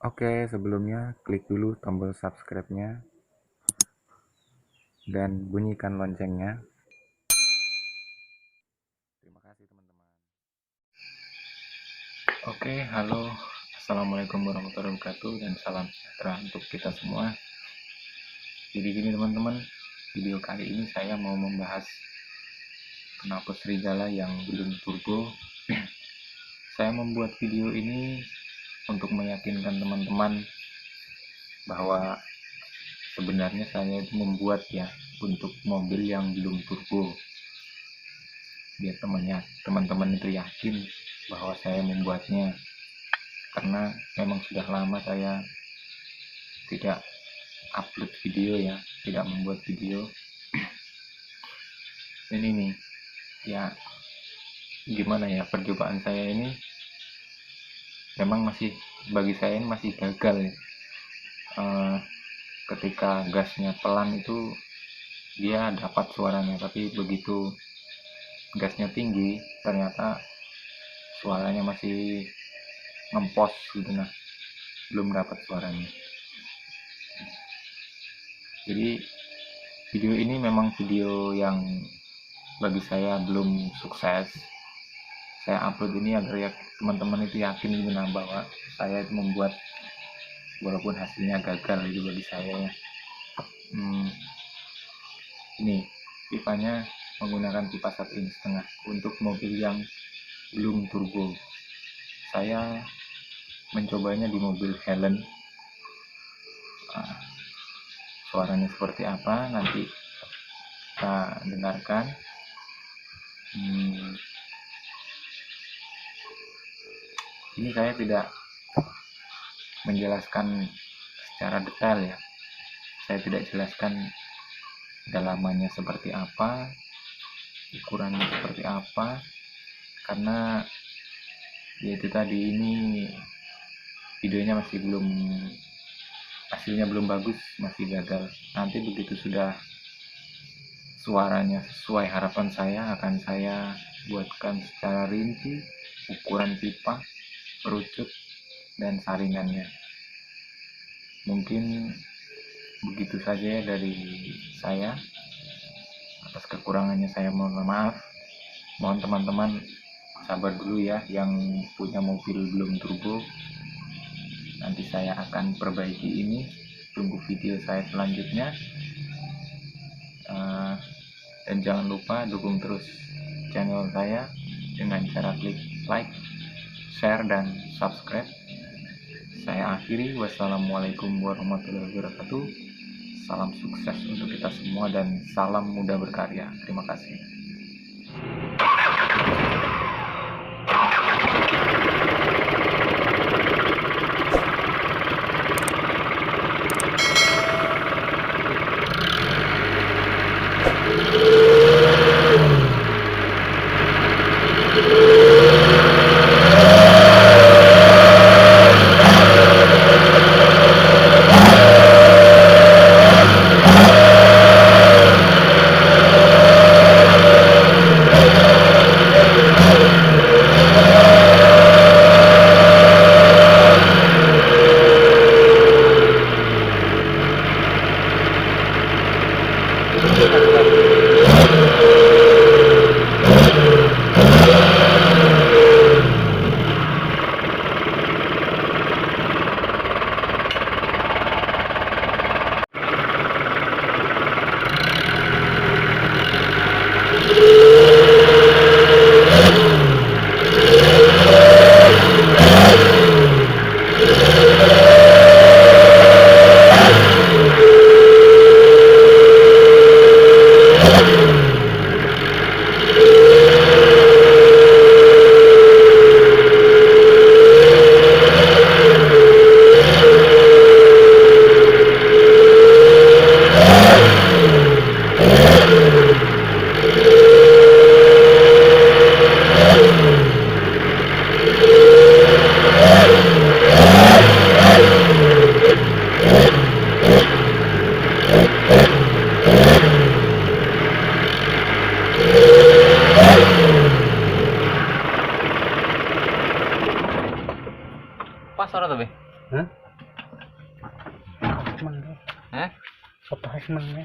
Oke, sebelumnya klik dulu tombol subscribe-nya dan bunyikan loncengnya. Terima kasih teman-teman. Oke, halo. Assalamualaikum warahmatullahi wabarakatuh dan salam sejahtera untuk kita semua. Jadi gini teman-teman, video kali ini saya mau membahas knalpot serigala yang belum turbo. Saya membuat video ini untuk meyakinkan teman-teman bahwa sebenarnya saya itu membuat ya untuk mobil yang belum turbo. Biar teman-teman itu yakin bahwa saya membuatnya, karena memang sudah lama saya tidak upload video ya, tidak membuat video. Ini nih ya, gimana ya, percobaan saya ini memang masih, bagi saya ini masih gagal ya. Ketika gasnya pelan itu dia dapat suaranya, tapi begitu gasnya tinggi ternyata suaranya masih ngempos gitu, nah belum dapat suaranya. Jadi video ini memang video yang bagi saya belum sukses. Saya upload ini agar ya teman-teman itu yakin gitu, nah, bahwa saya itu membuat walaupun hasilnya gagal itu bagi saya ya. Ini pipanya menggunakan pipa 1,5 inch untuk mobil yang belum turbo. Saya mencobanya di mobil Helen. Suaranya seperti apa nanti kita dengarkan. Ini saya tidak menjelaskan secara detail ya, saya tidak jelaskan dalamannya seperti apa, ukurannya seperti apa, karena ya itu tadi, ini videonya masih belum, hasilnya belum bagus, masih gagal. Nanti begitu sudah suaranya sesuai harapan saya, akan saya buatkan secara rinci ukuran pipa, perucut, dan saringannya. Mungkin begitu saja ya dari saya. Atas kekurangannya saya mohon maaf. Mohon teman-teman sabar dulu ya, yang punya mobil belum turbo. Nanti saya akan perbaiki ini. Tunggu video saya selanjutnya. Dan jangan lupa dukung terus channel saya dengan cara klik like, share, dan subscribe. Saya akhiri, wassalamualaikum warahmatullahi wabarakatuh. Salam sukses untuk kita semua dan salam muda berkarya. Terima kasih. Pas ora to, Be? Hah? mangga. Hah? Ngebahas mangga.